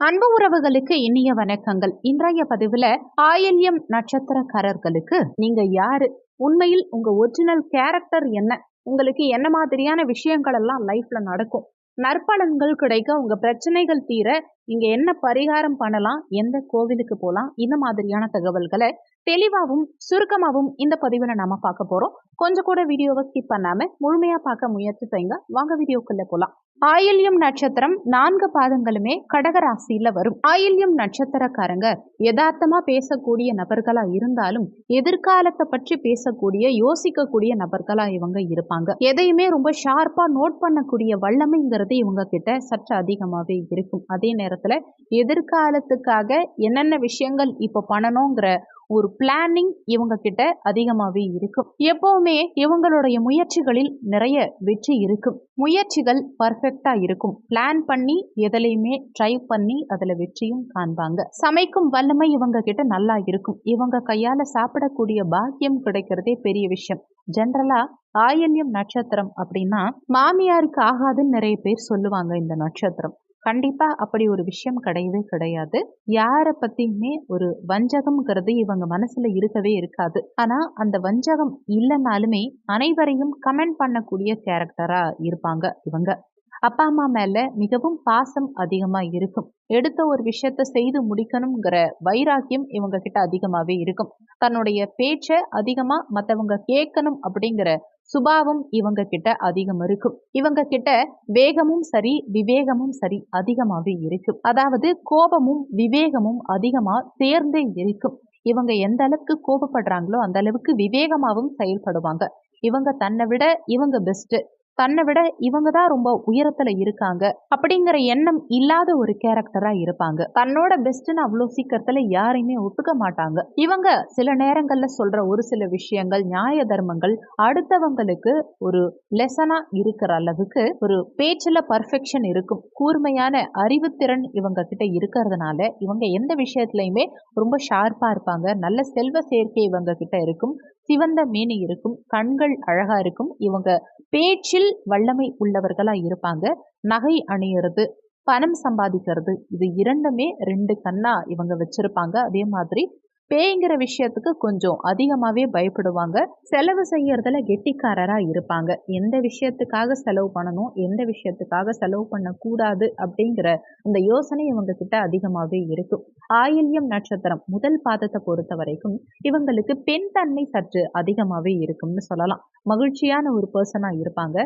அன்பு உறவுகளுக்கு இனிய வணக்கங்கள். இன்றைய பதிவுல ஆயில்யம் நட்சத்திரக்காரர்களுக்கு நீங்க யாரு, உண்மையில் உங்க ஒரிஜினல் கேரக்டர் என்ன, உங்களுக்கு என்ன மாதிரியான விஷயங்கள் எல்லாம் லைஃப்ல நடக்கும், நற்பலன்கள் கிடைக்க, உங்க பிரச்சனைகள் தீர நீங்க என்ன பரிகாரம் பண்ணலாம், எந்த கோவிலுக்கு போலாம், இந்த மாதிரியான தகவல்களை தெளிவாகவும் சுருக்கமாகவும் இந்த பதிவுல நாம பார்க்க போறோம். கொஞ்சம் கூட வீடியோவை ஸ்கிப் பண்ணாம முழுமையா பார்க்க முயற்சி செய்யுங்க. வாங்க வீடியோக்குள்ள போலாம். ஆயில்யம் நட்சத்திரம் 4 பாதங்களுமே கடக ராசியில வரும். ஆயில்யம் நட்சத்திரக்காரங்க யதார்த்தமா பேசக்கூடிய நபர்களா இருந்தாலும் எதிர்காலத்தை பற்றி பேசக்கூடிய யோசிக்கக்கூடிய நபர்களா இவங்க இருப்பாங்க. எதையுமே ரொம்ப ஷார்ப்பா நோட் பண்ணக்கூடிய வல்லமைங்கிறது இவங்க கிட்ட சற்று அதிகமாவே இருக்கும். அதே நேரத்துல எதிர்காலத்துக்காக என்னென்ன விஷயங்கள் இப்ப பண்ணணுங்கிற ஒரு பிளானிங் இவங்க கிட்ட அதிகமாவே இருக்கும். எப்பவுமே இவங்களுடைய முயற்சிகளில் நிறைய வெற்றி இருக்கும். முயற்சிகள் பர்ஃபெக்டா இருக்கும். பிளான் பண்ணி எதுலையுமே ட்ரை பண்ணி அதுல வெற்றியும் காண்பாங்க. சமைக்கும் வல்லமை இவங்க கிட்ட நல்லா இருக்கும். இவங்க கையால சாப்பிடக்கூடிய பாக்கியம் கிடைக்கிறதே பெரிய விஷயம். ஜென்ரலா ஆயில்யம் நட்சத்திரம் அப்படின்னா மாமியாருக்கு ஆகாதுன்னு நிறைய பேர் சொல்லுவாங்க. இந்த நட்சத்திரம் கண்டிப்பா அப்படி ஒரு விஷயம் கிடையவே கிடையாது. யார பத்தியுமே ஒரு வஞ்சகம்ங்கிறது இவங்க மனசுல இருக்கவே இருக்காது. ஆனா அந்த வஞ்சகம் இல்லைனாலுமே அனைவரையும் கமெண்ட் பண்ணக்கூடிய கேரக்டரா இருப்பாங்க இவங்க. அப்பா அம்மா மேல மிகவும் பாசம் அதிகமா இருக்கும். எடுத்த ஒரு விஷயத்த செய்து முடிக்கணுங்கிற வைராக்கியம் இவங்க கிட்ட அதிகமாவே இருக்கும். தன்னுடைய பேச்ச அதிகமா மத்தவங்க கேட்கணும் அப்படிங்கிற சுபாவம் இவங்க கிட்ட அதிகம் இருக்கும். இவங்க கிட்ட வேகமும் சரி விவேகமும் சரி அதிகமாவே இருக்கும். அதாவது கோபமும் விவேகமும் அதிகமா சேர்ந்தே இருக்கும். இவங்க எந்த அளவுக்கு கோபப்படுறாங்களோ அந்த அளவுக்கு விவேகமாவும் செயல்படுவாங்க. இவங்க தன்னை விட இவங்க பெஸ்ட், தன்னை விட இவங்க தான் ரொம்ப உயரத்துல இருக்காங்க அப்படிங்கிற எண்ணம் இல்லாத ஒரு கேரக்டரா இருப்பாங்க. தன்னோட பெஸ்ட்னு அவ்வளோ சீக்கிரத்துல யாரையுமே ஒத்துக்க மாட்டாங்க. இவங்க சில நேரங்கள்ல சொல்ற ஒரு சில விஷயங்கள் நியாய தர்மங்கள் அடுத்தவங்களுக்கு ஒரு லெசனா இருக்கிற அளவுக்கு ஒரு பேச்சுல பர்ஃபெக்ஷன் இருக்கும். கூர்மையான அறிவுத்திறன் இவங்க கிட்ட இருக்கிறதுனால இவங்க எந்த விஷயத்திலயுமே ரொம்ப ஷார்ப்பா இருப்பாங்க. நல்ல செல்வ சேர்க்கை இவங்க கிட்ட இருக்கும். சிவந்த மேனி இருக்கும். கண்கள் அழகா இருக்கும். இவங்க பேச்சில் வல்லமை உள்ளவர்களா இருப்பாங்க. நகை அணியிறது, பணம் சம்பாதிக்கிறது, இது இரண்டுமே 2 கண்ணா இவங்க வச்சிருப்பாங்க. அதே மாதிரி பேய்ங்கிற விஷயத்துக்கு கொஞ்சம் அதிகமாவே பயப்படுவாங்க. செலவு செய்யறதுல கெட்டிக்காரரா இருப்பாங்க. எந்த விஷயத்துக்காக செலவு பண்ணணும், எந்த விஷயத்துக்காக செலவு பண்ணக்கூடாது அப்படிங்கிற அந்த யோசனை இவங்க கிட்ட அதிகமாவே இருக்கும். ஆயில்யம் நட்சத்திரம் முதல் பாதத்தை பொறுத்த வரைக்கும் இவங்களுக்கு பெண் தன்மை சற்று அதிகமாவே இருக்கும்னு சொல்லலாம். மகிழ்ச்சியான ஒரு பர்சனா இருப்பாங்க.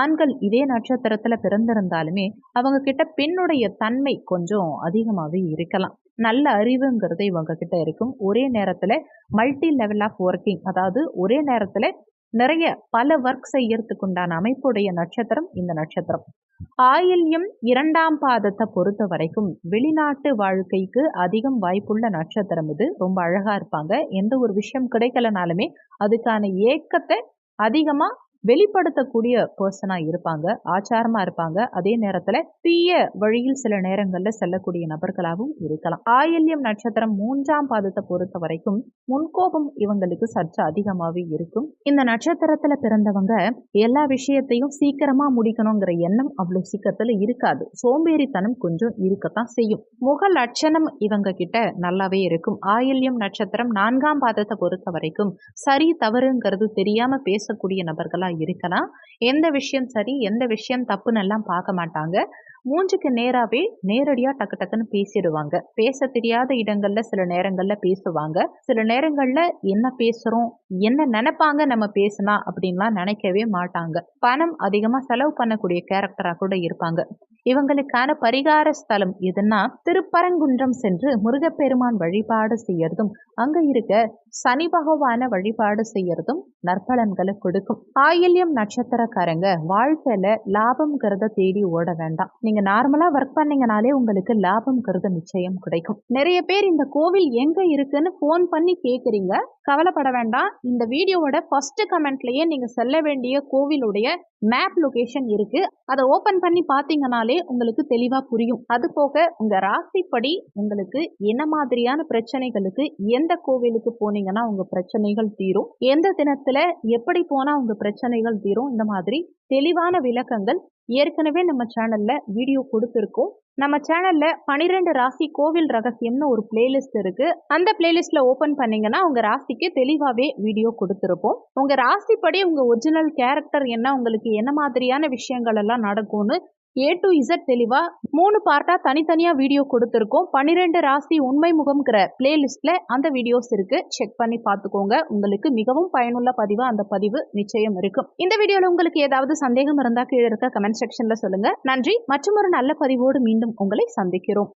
ஆண்கள் இதே நட்சத்திரத்துல பிறந்திருந்தாலுமே அவங்க கிட்ட பெண்ணுடைய தன்மை கொஞ்சம் அதிகமாவே இருக்கலாம். நல்ல அறிவுங்கிறது இவங்க கிட்ட இருக்கும். ஒரே நேரத்துல மல்டி லெவல் ஆஃப் ஒர்க்கிங், அதாவது ஒரே நேரத்துல நிறைய பல ஒர்க் செய்யறதுக்கு உண்டான அமைப்புடைய நட்சத்திரம் இந்த நட்சத்திரம். ஆயில்யம் 2ஆம் பாதத்தை பொறுத்த வரைக்கும் வெளிநாட்டு வாழ்க்கைக்கு அதிகம் வாய்ப்புள்ள நட்சத்திரம் இது. ரொம்ப அழகா இருப்பாங்க. எந்த ஒரு விஷயம் கிடைக்கலனாலுமே அதுக்கான ஏக்கத்தை அதிகமா வெளிப்படுத்தக்கூடிய பர்சனா இருப்பாங்க. ஆச்சாரமா இருப்பாங்க. அதே நேரத்துல தீய வழியில் சில நேரங்கள்ல செல்லக்கூடிய நபர்களாகவும் இருக்கலாம். ஆயில்யம் நட்சத்திரம் 3ஆம் பாதத்தை பொறுத்த வரைக்கும் முன்கோபம் இவங்களுக்கு சற்று அதிகமாவே இருக்கும். இந்த நட்சத்திரத்துல பிறந்தவங்க எல்லா விஷயத்தையும் சீக்கிரமா முடிக்கணுங்கிற எண்ணம் அவ்வளவு சீக்கிரத்துல இருக்காது. சோம்பேறித்தனம் கொஞ்சம் இருக்கத்தான் செய்யும். முக லட்சணம் இவங்க கிட்ட நல்லாவே இருக்கும். ஆயில்யம் நட்சத்திரம் 4ஆம் பாதத்தை பொறுத்த வரைக்கும் சரி தவறுங்கிறது தெரியாம பேசக்கூடிய நபர்களா இருக்கலாம். எந்த விஷயம் சரி எந்த விஷயம் தப்புன்னு எல்லாம் பார்க்க மாட்டாங்க. மூஞ்சுக்கு நேராவே நேரடியா டக்கு டக்குன்னு பேசிடுவாங்க. பேச தெரியாத இடங்கள்ல சில நேரங்கள்ல பேசுவாங்க. சில நேரங்கள்ல என்ன பேசுறோம், என்ன நினைப்பாங்க நம்ம பேசினா அப்படின்லாம் நினைக்கவே மாட்டாங்க. பணம் அதிகமா செலவு பண்ணக்கூடிய கேரக்டரா கூட இருப்பாங்க. இவங்களுக்கான பரிகார ஸ்தலம் எதுன்னா திருப்பரங்குன்றம் சென்று முருகப்பெருமான் வழிபாடு செய்யறதும், அங்க இருக்க சனி பகவான வழிபாடு செய்யறதும் நற்பலன்களை கொடுக்கும். ஆயில்யம் நட்சத்திரக்காரங்க வாழ்க்கையில லாபம்ங்கிறத தேடி ஓட வேண்டாம். நீங்க நார்மலா ஒர்க் பண்ணீங்கனாலே உங்களுக்கு லாபம்ங்கிறது நிச்சயம் கிடைக்கும். நிறைய பேர் இந்த கோவில் எங்க இருக்குன்னு போன் பண்ணி கேக்குறீங்க. கவலைப்பட வேண்டாம். இந்த வீடியோவோட ஃபர்ஸ்ட் கமெண்ட்லயே நீங்க செல்ல வேண்டிய கோவிலுடைய மேப் லொகேஷன் இருக்கு. அதை ஓபன் பண்ணி பாத்தீங்கனாலே உங்களுக்கு தெளிவா புரியும். அது போக உங்க ராசிப்படி உங்களுக்கு என்ன மாதிரியான பிரச்சனைகளுக்கு எந்த கோவிலுக்கு போனீங்கன்னா உங்க பிரச்சனைகள் தீரும், எந்த தினத்துல எப்படி போனா உங்க பிரச்சனைகள் தீரும், இந்த மாதிரி தெளிவான விளக்கங்கள் ஏற்கனவே நம்ம சேனல்ல வீடியோ கொடுத்துருக்கோம். நம்ம சேனல்ல 12 ராசி கோவில் ரகசியம்னு ஒரு பிளேலிஸ்ட் இருக்கு. அந்த பிளேலிஸ்ட்ல ஓபன் பண்ணீங்கன்னா உங்க ராசிக்கு தெளிவாவே வீடியோ கொடுத்துருப்போம். உங்க ராசிப்படி உங்க ஒரிஜினல் கேரக்டர் என்ன, உங்களுக்கு என்ன மாதிரியான விஷயங்கள் எல்லாம் நடக்கும்னு A to Z தெளிவா 3 பார்ட்டா தனித்தனியா வீடியோ கொடுத்துருக்கோம். 12 ராசி உண்மை முகம்ங்கிற பிளேலிஸ்ட்ல அந்த வீடியோஸ் இருக்கு. செக் பண்ணி பார்த்துக்கோங்க. உங்களுக்கு மிகவும் பயனுள்ள பதிவா அந்த பதிவு நிச்சயம் இருக்கும். இந்த வீடியோல உங்களுக்கு ஏதாவது சந்தேகம் இருந்தா கீழே இருக்க கமெண்ட் செக்ஷன்ல சொல்லுங்க. நன்றி. மற்றும் ஒரு நல்ல பதிவோடு மீண்டும் உங்களை சந்திக்கிறோம்.